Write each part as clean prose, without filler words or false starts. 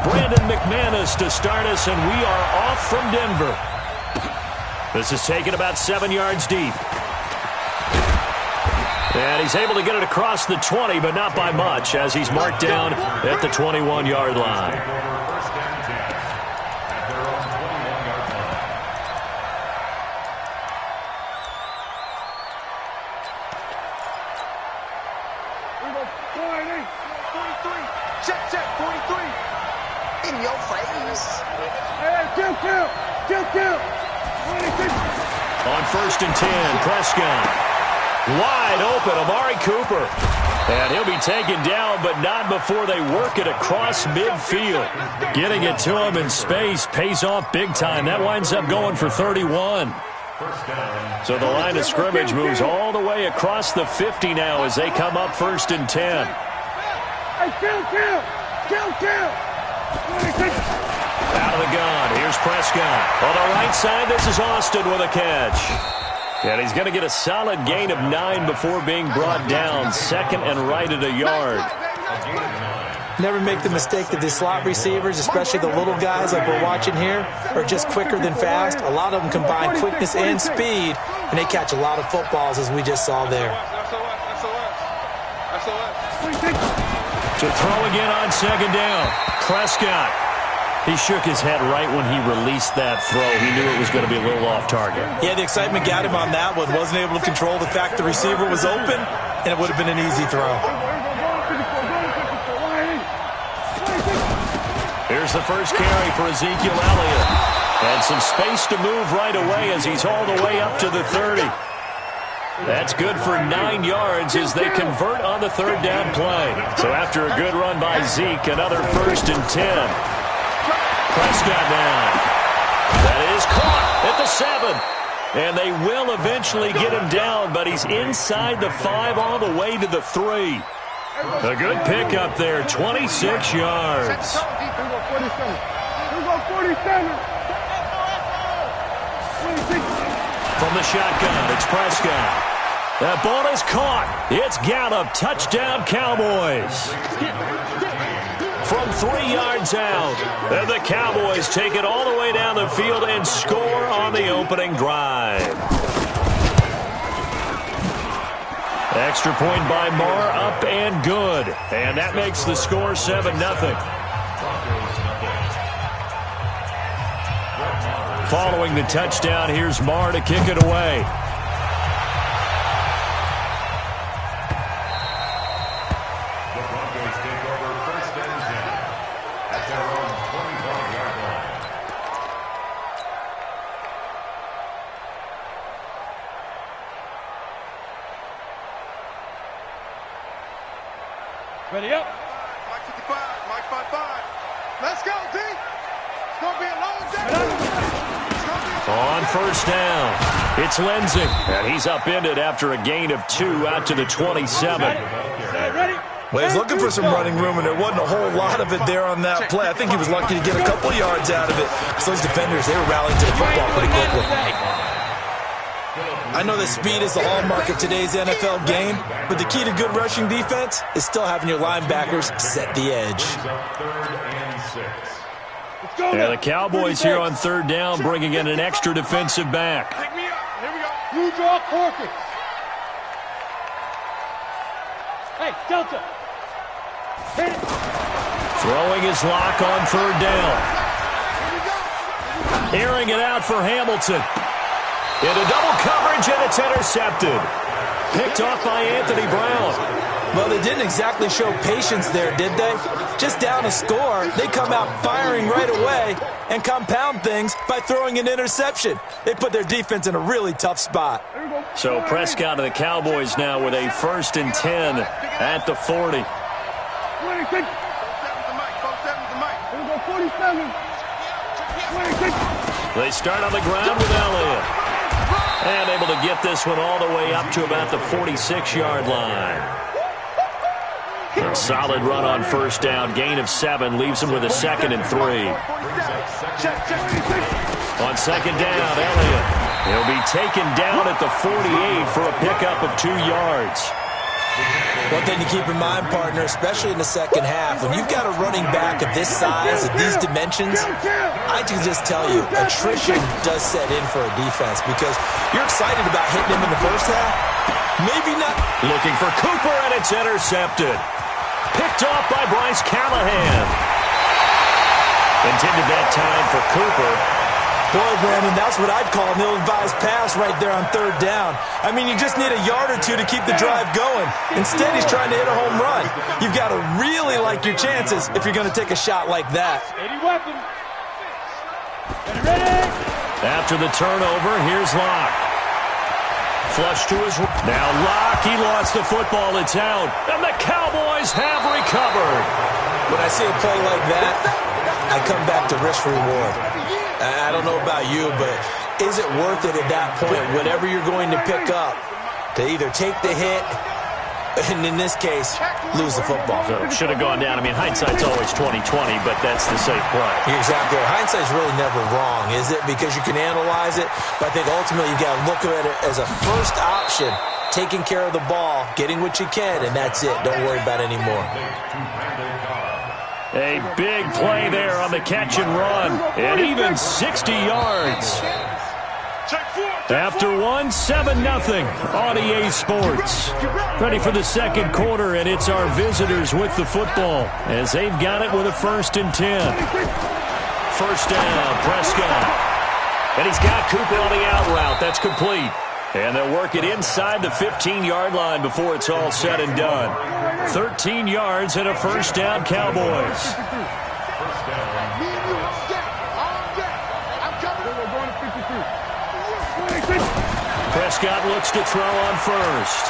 Brandon McManus to start us, and we are off from Denver. This is taken about 7 yards deep. And he's able to get it across the 20, but not by much, as he's marked down at the 21-yard line. On 1st and 10, Prescott. Wide open, Amari Cooper. And he'll be taken down, but not before they work it across midfield. Getting it to him in space pays off big time. That winds up going for 31. So the line of scrimmage moves all the way across the 50 now as they come up 1st and 10. Out of the gun. Here's Prescott. On the right side, this is Austin with a catch. And he's going to get a solid gain of 9 before being brought down. Second and right at a yard. Never make the mistake that the slot receivers, especially the little guys like we're watching here, are just quicker than fast. A lot of them combine quickness and speed, and they catch a lot of footballs, as we just saw there. To throw again on 2nd down. Prescott. He shook his head right when he released that throw. He knew it was going to be a little off target. Yeah, the excitement got him on that one. Wasn't able to control the fact the receiver was open, and it would have been an easy throw. Here's the first carry for Ezekiel Elliott. And some space to move right away as he's all the way up to the 30. That's good for 9 yards as they convert on the 3rd down play. So after a good run by Zeke, another 1st and 10. Prescott down. That is caught at the 7. And they will eventually get him down, but he's inside the 5 all the way to the 3. A good pickup there, 26 yards. From the shotgun, it's Prescott. That ball is caught. It's Gallup. Touchdown, Cowboys. From 3 yards out, and the Cowboys take it all the way down the field and score on the opening drive. Extra point by Marr, up and good. And that makes the score 7-0. Following the touchdown, here's Marr to kick it away. Ready up. Mike 55, Mike 55. Let's go, D. It's going to be a long day. On 1st down, it's Lindsey. And he's upended after a gain of 2 out to the 27. Well, he's looking for some running room, and there wasn't a whole lot of it there on that play. I think he was lucky to get a couple yards out of it. So those defenders, they were rallying to the football pretty quickly. I know that speed is the hallmark of today's NFL game, but the key to good rushing defense is still having your linebackers set the edge. Yeah, the Cowboys here on 3rd down bringing in an extra defensive back. Pick me up. Here we go. You draw Corkins. Hey, Delta. Hit it. Throwing his lock on 3rd down. Airing it out for Hamilton. Into double coverage, and it's intercepted. Picked off by Anthony Brown. Well, they didn't exactly show patience there, did they? Just down a score, they come out firing right away and compound things by throwing an interception. They put their defense in a really tough spot. So Prescott of the Cowboys now with a 1st and 10 at the 40. They start on the ground with Elliott. And able to get this one all the way up to about the 46-yard line. A solid run on 1st down. Gain of 7 leaves him with a 2nd and 3. On 2nd down, Elliott. He'll be taken down at the 48 for a pickup of 2 yards. One thing to keep in mind, partner, especially in the second half, when you've got a running back of this size, of these dimensions, I can just tell you, attrition does set in for a defense because you're excited about hitting him in the first half. Maybe not. Looking for Cooper, and it's intercepted. Picked off by Bryce Callahan. Intended that time for Cooper. Boy, Brandon, that's what I'd call an ill-advised pass right there on third down. I mean, you just need a yard or two to keep the drive going. Instead, he's trying to hit a home run. You've got to really like your chances if you're going to take a shot like that. After the turnover, here's Locke. Flush to his... Now Locke, he lost the football. It's out. And the Cowboys have recovered. When I see a play like that, I come back to risk-reward. I don't know about you, but is it worth it at that point, whatever you're going to pick up, to either take the hit, and in this case, lose the football? So it should have gone down. I mean, hindsight's always 20/20, but that's the safe play. You're exactly right. Hindsight's really never wrong, is it? Because you can analyze it, but I think ultimately you've got to look at it as a first option, taking care of the ball, getting what you can, and that's it. Don't worry about it anymore. A big play there on the catch and run, and even 60 yards. After one, 7-0 on EA Sports. Ready for the second quarter, and it's our visitors with the football as they've got it with a 1st and 10. First down, Prescott. And he's got Cooper on the out route. That's complete. And they'll work it inside the 15-yard line before it's all said and done. 13 yards and a first down, Cowboys. Prescott looks to throw on first.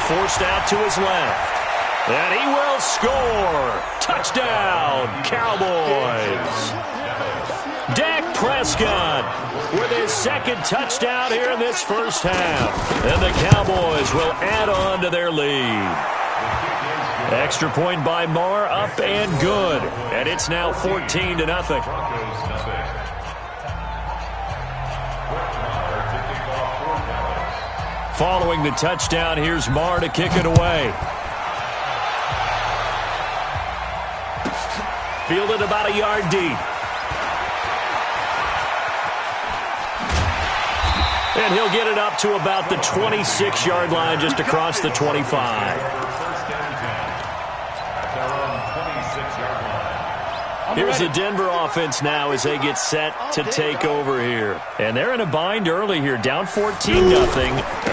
Forced out to his left. And he will score. Touchdown, Cowboys. Dak Prescott with his second touchdown here in this first half. And the Cowboys will add on to their lead. Extra point by Marr, up and good. And it's now 14-0. Following the touchdown, here's Marr to kick it away. Fielded about a yard deep. And he'll get it up to about the 26-yard line, just across the 25. Here's the Denver offense now as they get set to take over here. And they're in a bind early here, down 14-0.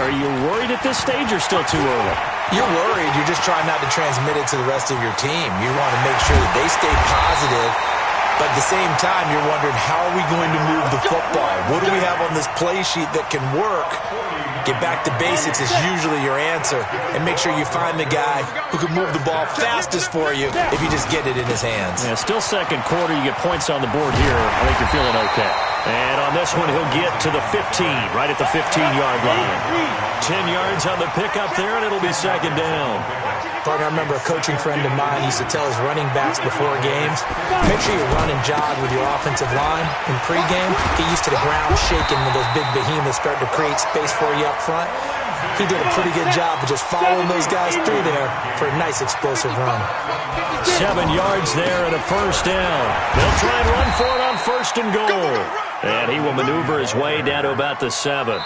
Are you worried at this stage or still too early? You're worried. You're just trying not to transmit it to the rest of your team. You want to make sure that they stay positive. But at the same time, you're wondering, how are we going to move the football? What do we have on this play sheet that can work? Get back to basics is usually your answer. And make sure you find the guy who can move the ball fastest for you if you just get it in his hands. Yeah, still second quarter. You get points on the board here. I think you're feeling okay. And on this one, he'll get to the 15, right at the 15-yard line. 10 yards on the pickup there, and it'll be second down. Partner, I remember a coaching friend of mine used to tell his running backs before games, make sure you run and jog with your offensive line in pregame. Get used to the ground shaking when those big behemoths start to create space for you up front. He did a pretty good job of just following those guys through there for a nice explosive run. 7 yards there and a first down. They'll try and run for it on 1st and goal. And he will maneuver his way down to about the 7.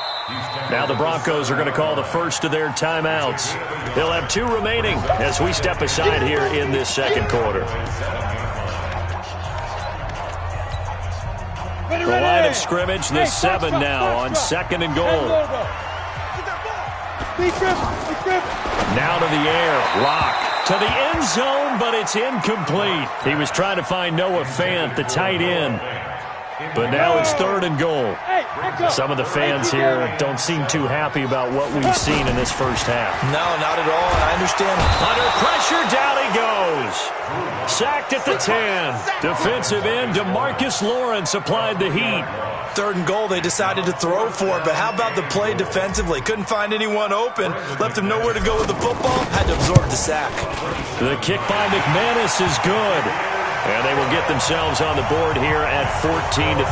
Now the Broncos are going to call the first of their timeouts. They'll have 2 remaining as we step aside here in this second quarter. The line of scrimmage, the 7 now on 2nd and goal. Now to the air, Locke to the end zone, but it's incomplete. He was trying to find Noah Fant, the tight end. But now it's 3rd and goal. Some of the fans here don't seem too happy about what we've seen in this first half. No, not at all, and I understand. Under pressure, down he goes. Sacked at the 10. Defensive end DeMarcus Lawrence applied the heat. 3rd and goal, they decided to throw for it, but how about the play defensively? Couldn't find anyone open, left him nowhere to go with the football, had to absorb the sack. The kick by McManus is good. And they will get themselves on the board here at 14-3.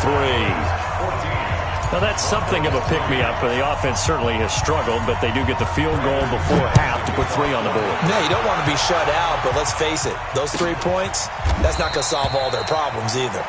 Well, that's something of a pick-me-up. The offense certainly has struggled, but they do get the field goal before half to put 3 on the board. No, you don't want to be shut out, but let's face it, those 3 points, that's not going to solve all their problems either.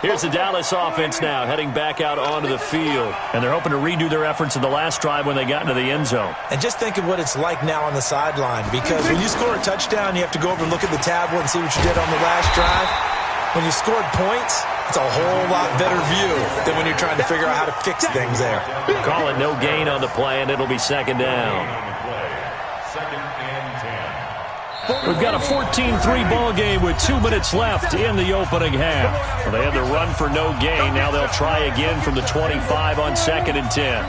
Here's the Dallas offense now, heading back out onto the field. And they're hoping to redo their efforts in the last drive when they got into the end zone. And just think of what it's like now on the sideline, because when you score a touchdown, you have to go over and look at the tablet and see what you did on the last drive. When you scored points, it's a whole lot better view than when you're trying to figure out how to fix things there. Call it no gain on the play, and it'll be 2nd down. We've got a 14-3 ball game with 2 minutes left in the opening half. Well, they had the run for no gain. Now they'll try again from the 25 on 2nd and 10.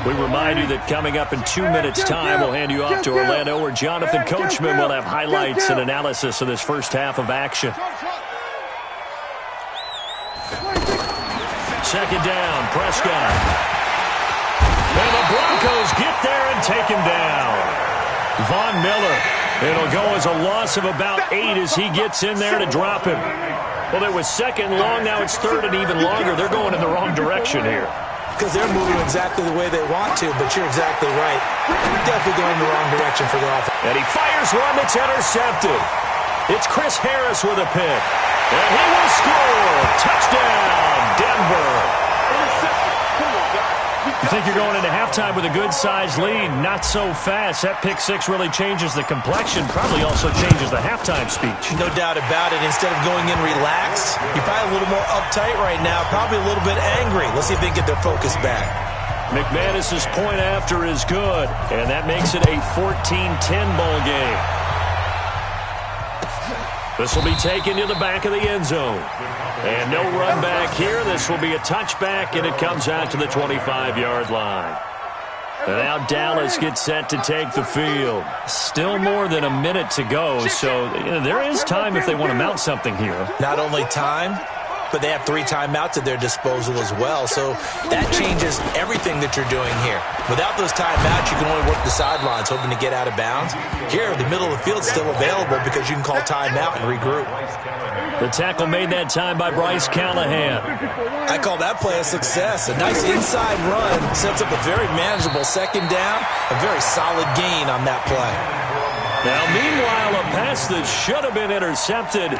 We remind you that coming up in 2 minutes' time, we'll hand you off to Orlando, where Jonathan Coachman will have highlights and analysis of this first half of action. 2nd down, Prescott. And the Broncos get there and take him down. Von Miller. It'll go as a loss of about 8 as he gets in there to drop him. Well, it was 2nd and long. Now it's 3rd and even longer. They're going in the wrong direction here. Because they're moving exactly the way they want to, but you're exactly right. Definitely going in the wrong direction for the offense. And he fires one that's intercepted. It's Chris Harris with a pick. And he will score. Touchdown, Denver. You think you're going into halftime with a good-sized lead. Not so fast. That pick 6 really changes the complexion. Probably also changes the halftime speech. No doubt about it. Instead of going in relaxed, you're probably a little more uptight right now. Probably a little bit angry. Let's see if they can get their focus back. McManus's point after is good. And that makes it a 14-10 ball game. This will be taken to the back of the end zone. And no run back here. This will be a touchback, and it comes out to the 25-yard line. And now Dallas gets set to take the field. Still more than a minute to go, so there is time if they want to mount something here. Not only time, but they have 3 timeouts at their disposal as well, so that changes everything that you're doing here. Without those timeouts, you can only work the sidelines, hoping to get out of bounds. Here, the middle of the field's still available because you can call timeout and regroup. The tackle made that time by Bryce Callahan. I call that play a success. A nice inside run sets up a very manageable 2nd down, a very solid gain on that play. Now, meanwhile, a pass that should have been intercepted,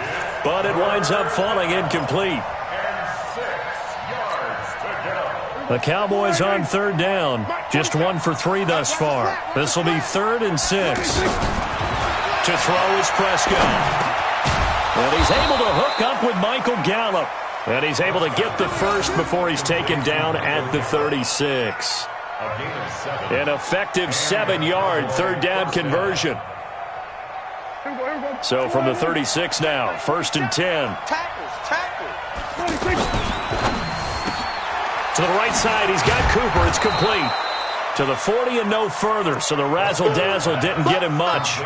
but it winds up falling incomplete. The Cowboys on 3rd down. Just 1 for 3 thus far. This will be 3rd and 6. To throw is Prescott. And he's able to hook up with Michael Gallup. And he's able to get the first before he's taken down at the 36. An effective 7-yard 3rd down conversion. So from the 36 now, 1st and 10. To the right side, he's got Cooper. It's complete. To the 40 and no further, so the razzle-dazzle didn't get him much.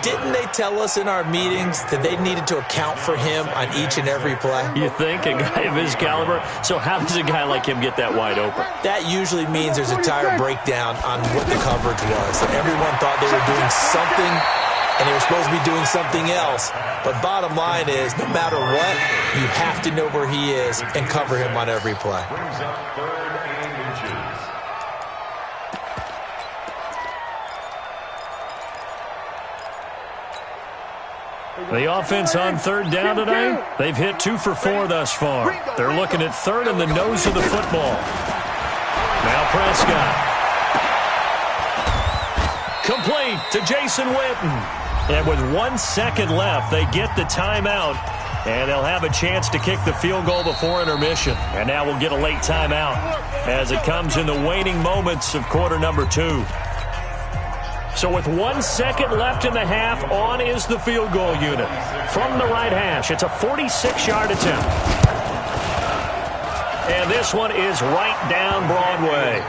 Didn't they tell us in our meetings that they needed to account for him on each and every play? You think? A guy of his caliber? So how does a guy like him get that wide open? That usually means there's a tire breakdown on what the coverage was. Everyone thought they were doing something, and they were supposed to be doing something else. But bottom line is, no matter what, you have to know where he is and cover him on every play. The offense on 3rd down tonight, they've hit 2 for 4 thus far. They're looking at 3rd and the nose of the football. Now Prescott. Complete to Jason Witten. And with 1 second left, they get the timeout. And they'll have a chance to kick the field goal before intermission. And now we'll get a late timeout as it comes in the waning moments of quarter number 2. So with 1 second left in the half, on is the field goal unit. From the right hash, it's a 46-yard attempt. And this one is right down Broadway.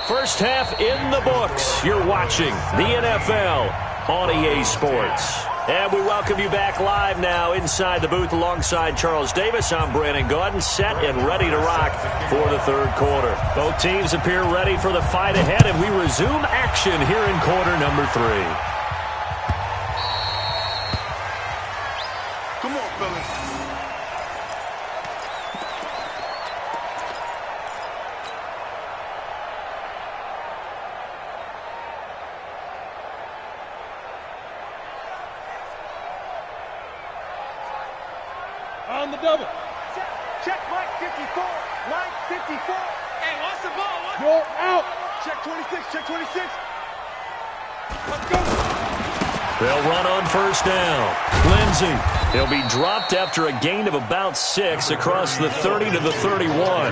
First half in the books. You're watching the NFL on EA Sports. And we welcome you back live now inside the booth alongside Charles Davis. I'm Brandon Gaudin, set and ready to rock for the third quarter. Both teams appear ready for the fight ahead, and we resume action here in quarter number 3. Come on, fellas. On the double. Check Mike 54. Mike 54. Hey, watch the ball. Watch. You're out. Check 26. Check 26. Let's go. They'll run on first down. Lindsey. He'll be dropped after a gain of about 6 across the 30 to the 31.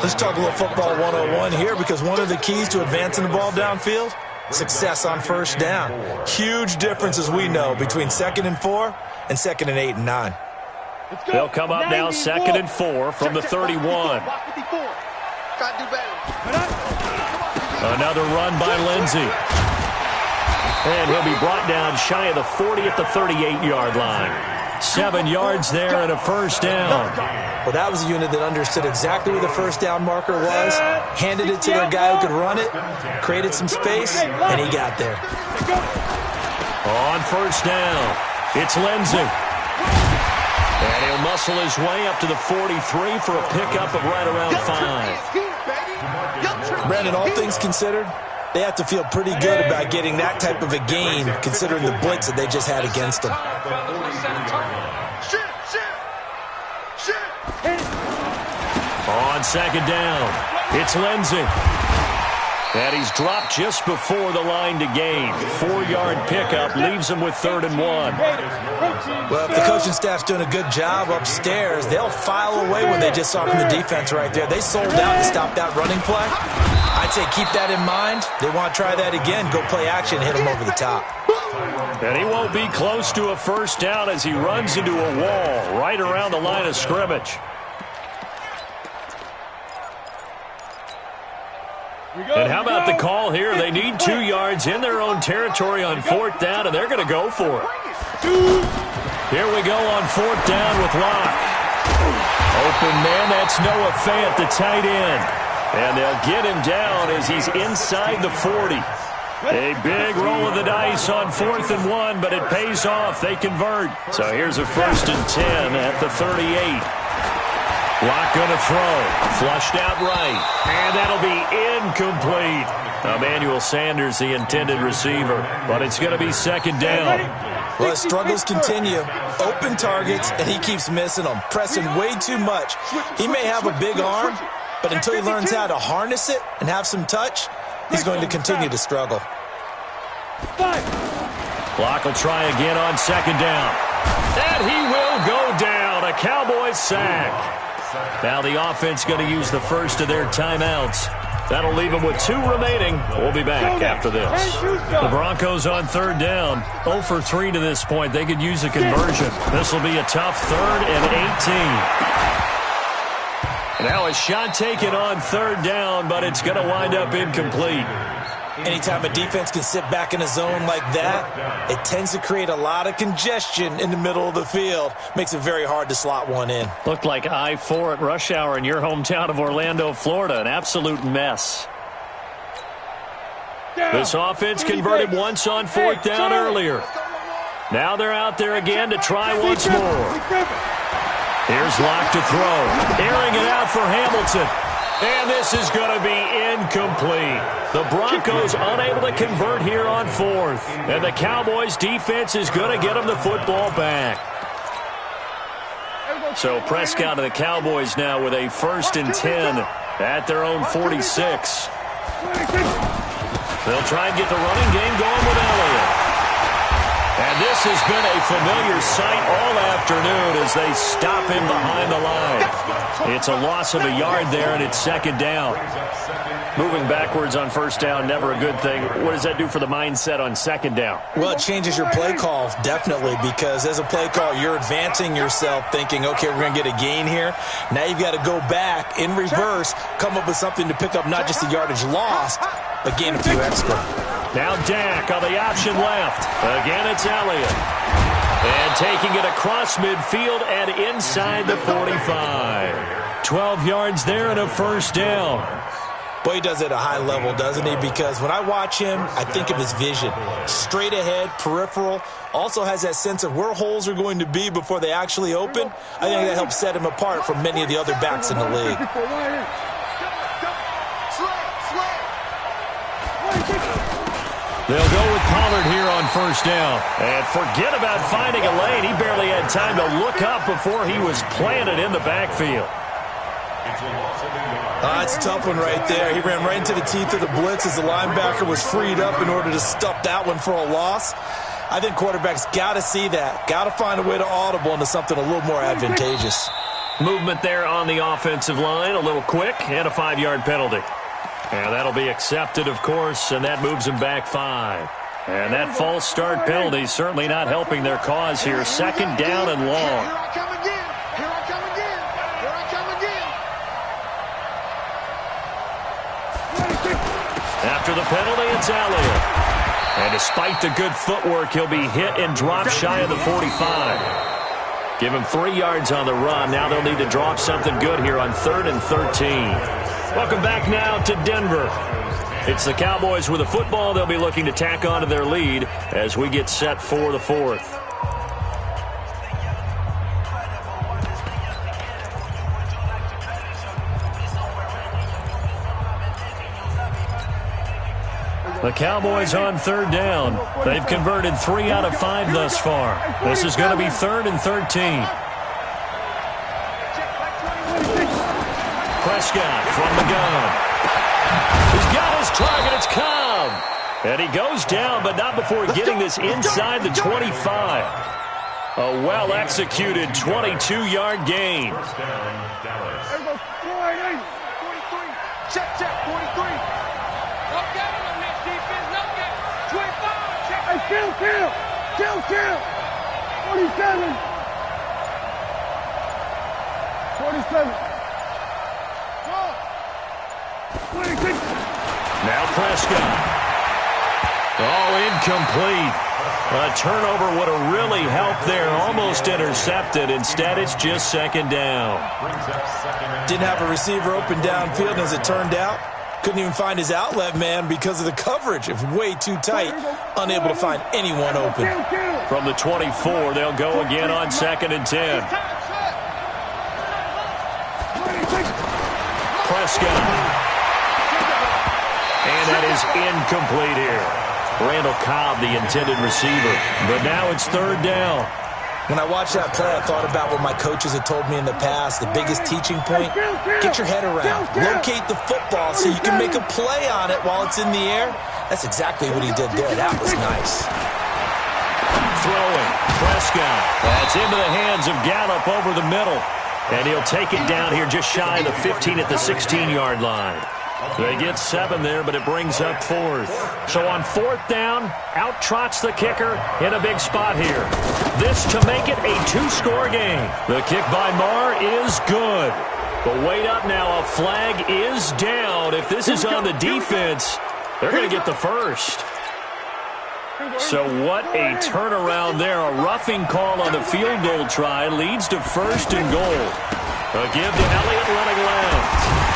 Let's talk a little football 101 here, because one of the keys to advancing the ball downfield, success on first down. Huge difference, as we know, between 2nd and 4 and 2nd and 8 and 9. They'll come up now 2nd and 4 from the 31. Gotta do better. Another run by Lindsey. And he'll be brought down shy of the 40 at the 38-yard line. 7 yards there and a first down. Well, that was a unit that understood exactly where the first down marker was, handed it to their guy who could run it, created some space, and he got there. On first down, it's Lindsey. And he'll muscle his way up to the 43 for a pickup of right around 5. Brandon, all things considered, they have to feel pretty good about getting that type of a gain, considering the blitz that they just had against them. On second down, it's Lindsey. And he's dropped just before the line to gain. 4-yard pickup leaves him with 3rd and 1. Well, if the coaching staff's doing a good job upstairs, they'll file away what they just saw from the defense right there. They sold out to stop that running play. I'd say keep that in mind. They want to try that again. Go play action, hit them over the top. And he won't be close to a first down as he runs into a wall right around the line of scrimmage. And how about the call here? They need 2 yards in their own territory on 4th down, and they're going to go for it. Here we go on 4th down with Locke. Open man, that's Noah Fant, the tight end. And they'll get him down as he's inside the 40. A big roll of the dice on 4th and 1, but it pays off. They convert. So here's a 1st and 10 at the 38. Locke going to throw. Flushed out right. And that'll be incomplete. Emmanuel Sanders, the intended receiver. But it's going to be 2nd down. Well, his struggles continue. Open targets, and he keeps missing them. Pressing way too much. He may have a big arm, but until he learns how to harness it and have some touch, he's going to continue to struggle. Locke will try again on 2nd down. And he will go down. A Cowboys sack. Now the offense going to use the first of their timeouts. That'll leave them with 2 remaining. We'll be back after this. The Broncos on 3rd down. 0 for 3 to this point. They could use a conversion. This will be a tough 3rd and 18. Now a shot taken on 3rd down, but it's going to wind up incomplete. Anytime a defense can sit back in a zone like that, it tends to create a lot of congestion in the middle of the field. Makes it very hard to slot one in. Looked like I-4 at rush hour in your hometown of Orlando, Florida. An absolute mess. This offense converted once on 4th down earlier. Now they're out there again to try once more. Here's Locke to throw. Airing it out for Hamilton. And this is going to be incomplete. The Broncos unable to convert here on 4th. And the Cowboys defense is going to get them the football back. So Prescott and the Cowboys now with a 1st and 10 at their own 46. They'll try and get the running game going with Elliott. And this has been a familiar sight all afternoon as they stop him behind the line. It's a loss of a yard there, and it's 2nd down. Moving backwards on 1st down, never a good thing. What does that do for the mindset on 2nd down? Well, it changes your play call, definitely, because as a play call, you're advancing yourself thinking, okay, we're going to get a gain here. Now you've got to go back in reverse, come up with something to pick up not just the yardage lost, but gain a few extra. Now Dak on the option left. Again, it's Elliott. And taking it across midfield and inside the 45. 12 yards there and a first down. Boy, he does it at a high level, doesn't he? Because when I watch him, I think of his vision. Straight ahead, peripheral. Also has that sense of where holes are going to be before they actually open. I think that helps set him apart from many of the other backs in the league. They'll go with Pollard here on first down. And forget about finding a lane. He barely had time to look up before he was planted in the backfield. That's a tough one right there. He ran right into the teeth of the blitz as the linebacker was freed up in order to stuff that one for a loss. I think quarterbacks got to see that. Got to find a way to audible into something a little more advantageous. Movement there on the offensive line, a little quick, and a 5-yard penalty. And that'll be accepted, of course, and that moves him back 5. And that false start penalty certainly not helping their cause here. Second down and long. Here I come again. Here I come again. Here I come again. After the penalty, it's Elliott. And despite the good footwork, he'll be hit and dropped shy of the 45. Give him 3 yards on the run. Now they'll need to drop something good here on 3rd and 13. Welcome back now to Denver. It's the Cowboys with the football. They'll be looking to tack on to their lead as we get set for the 4th. The Cowboys on 3rd down. They've converted 3 out of 5 thus far. This is going to be 3rd and 13. Prescott from the gun. He's got his target. It's Cobb. And he goes down, but not before getting this inside the 25. A well-executed 22-yard gain. Check, 43. Kill. 47. 47. 26. Now Prescott. Oh, incomplete. A turnover would have really helped there. Almost intercepted. Instead, it's just 2nd down. Didn't have a receiver open downfield, and as it turned out, couldn't even find his outlet man because of the coverage. It was way too tight. Unable to find anyone open. From the 24, they'll go again on 2nd and 10. Prescott. And that is incomplete here. Randall Cobb, the intended receiver. But now it's 3rd down. When I watched that play, I thought about what my coaches had told me in the past. The biggest teaching point, get your head around. Locate the football so you can make a play on it while it's in the air. That's exactly what he did there. That was nice. Throwing. Prescott. That's into the hands of Gallup over the middle. And he'll take it down here just shy of the 15 at the 16-yard line. They get 7 there, but it brings up 4th. So on 4th down, out trots the kicker in a big spot here. This to make it a 2-score game. The kick by Marr is good. But wait up now, a flag is down. If this is on the defense, they're going to get the first. So what a turnaround there. A roughing call on the field goal try leads to 1st and goal. A give to Elliott running left.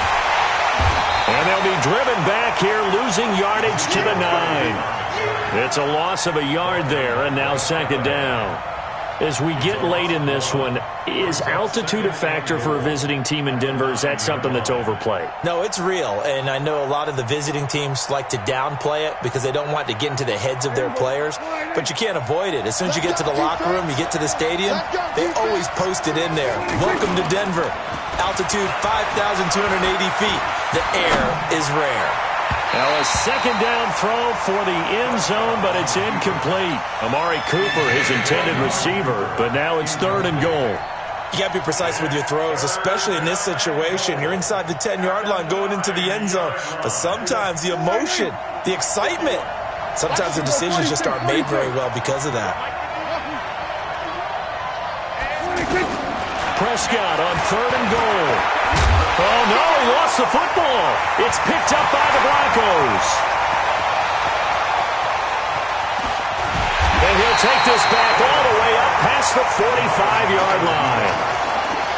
And they'll be driven back here, losing yardage to the 9. It's a loss of a yard there, and now 2nd down. As we get late in this one, is altitude a factor for a visiting team in Denver? Is that something that's overplayed? No, it's real, and I know a lot of the visiting teams like to downplay it because they don't want to get into the heads of their players, but you can't avoid it. As soon as you get to the locker room, you get to the stadium, they always post it in there. Welcome to Denver. Altitude 5,280 feet. The air is rare. Now a 2nd down throw for the end zone, but it's incomplete. Amari Cooper, his intended receiver, but now it's 3rd and goal. You got to be precise with your throws, especially in this situation. You're inside the 10-yard line going into the end zone, but sometimes the emotion, the excitement, sometimes the decisions just aren't made very well because of that. Prescott on 3rd and goal. Oh, no, he lost the football. It's picked up by the Broncos. And he'll take this back all the way up past the 45-yard line.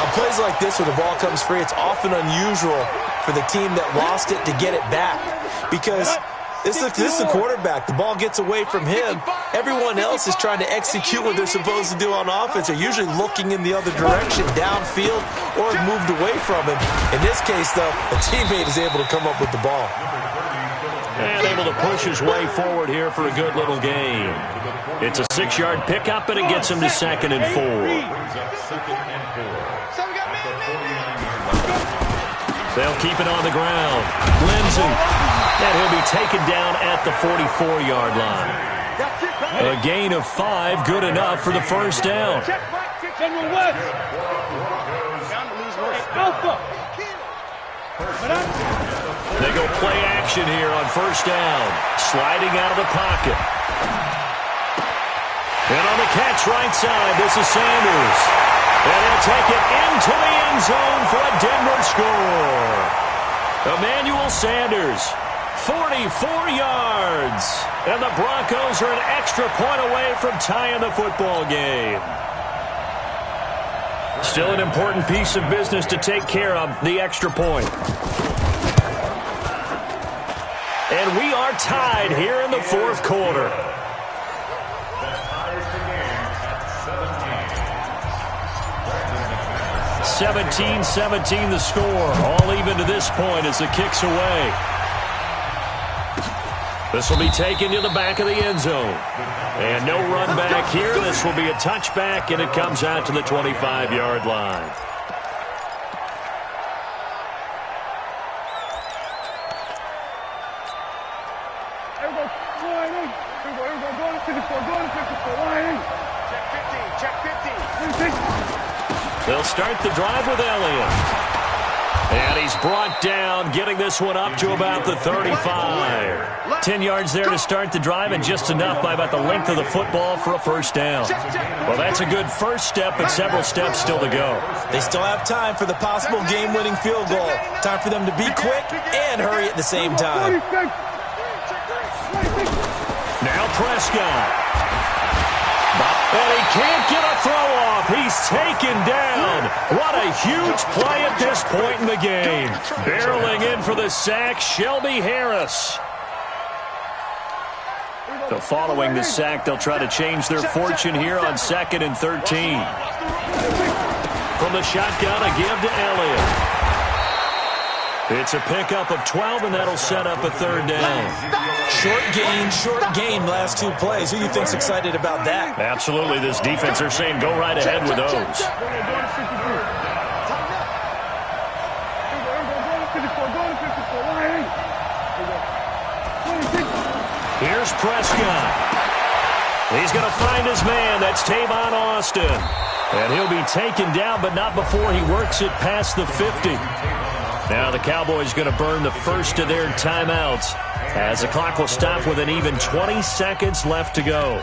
On plays like this where the ball comes free, it's often unusual for the team that lost it to get it back because this is the quarterback. The ball gets away from him. Everyone else is trying to execute what they're supposed to do on offense. They're usually looking in the other direction, downfield, or have moved away from him. In this case, though, a teammate is able to come up with the ball. And able to push his way forward here for a good little game. It's a 6-yard pickup, and it gets him to 2nd and 4. They'll keep it on the ground. Lindsey. And he'll be taken down at the 44-yard line. A gain of 5, good enough for the first down. They go play action here on first down. Sliding out of the pocket. And on the catch right side, this is Sanders. And he'll take it into the end zone for a Denver score. Emmanuel Sanders, 44 yards. And the Broncos are an extra point away from tying the football game. Still an important piece of business to take care of, the extra point. And we are tied here in the fourth quarter. 17-17 the score. All even to this point as the kick's away. This will be taken to the back of the end zone. And no run back here. This will be a touchback, and it comes out to the 25-yard line. They'll start the drive with Elliott. And he's brought down, getting this one up to about the 35. 10 yards there to start the drive, and just enough by about the length of the football for a first down. Well, that's a good first step, but several steps still to go. They still have time for the possible game-winning field goal. Time for them to be quick and hurry at the same time. Now Prescott. And he can't get a throw off. He's taken down. What a huge play at this point in the game. Barreling in for the sack, Shelby Harris. So following the sack, they'll try to change their fortune here on 2nd and 13. From the shotgun, a give to Elliott. It's a pickup of 12, and that'll set up a third down. Short gain, last two plays. Who do you think's excited about that? Absolutely. This defense are saying go right ahead with those. Here's Prescott. He's going to find his man. That's Tavon Austin. And he'll be taken down, but not before he works it past the 50. Now the Cowboys going to burn the first of their timeouts as the clock will stop with an even 20 seconds left to go.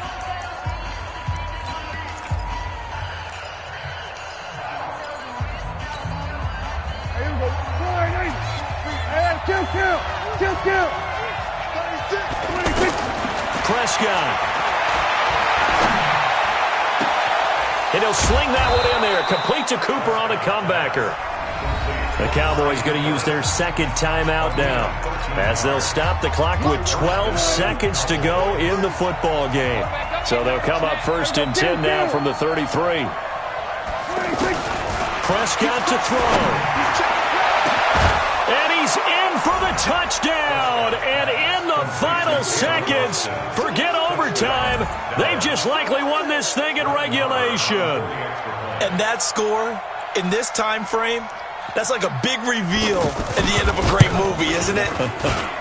Prescott. And he'll sling that one in there. Complete to Cooper on a comebacker. The Cowboys going to use their second timeout now as they'll stop the clock with 12 seconds to go in the football game. So they'll come up 1st and 10 now from the 33. Prescott to throw. And he's in for the touchdown. And in the final seconds, forget overtime. They've just likely won this thing in regulation. And that score in this time frame, that's like a big reveal at the end of a great movie, isn't it?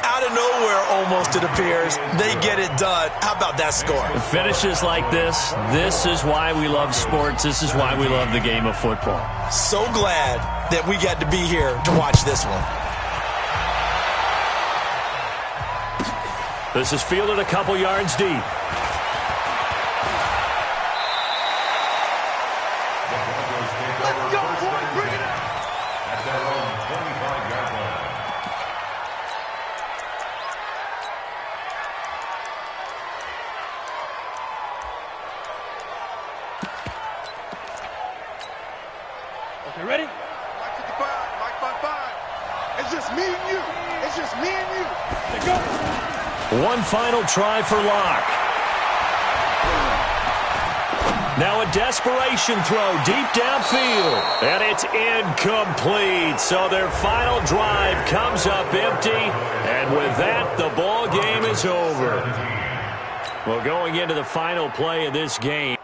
Out of nowhere, almost, it appears. They get it done. How about that score? Finishes like this. This is why we love sports. This is why we love the game of football. So glad that we got to be here to watch this one. This is fielded a couple yards deep. just me and you. It's just me and you. They go. One final try for Locke. Now a desperation throw deep downfield. And it's incomplete. So their final drive comes up empty. And with that, the ball game is over. Well, going into the final play of this game.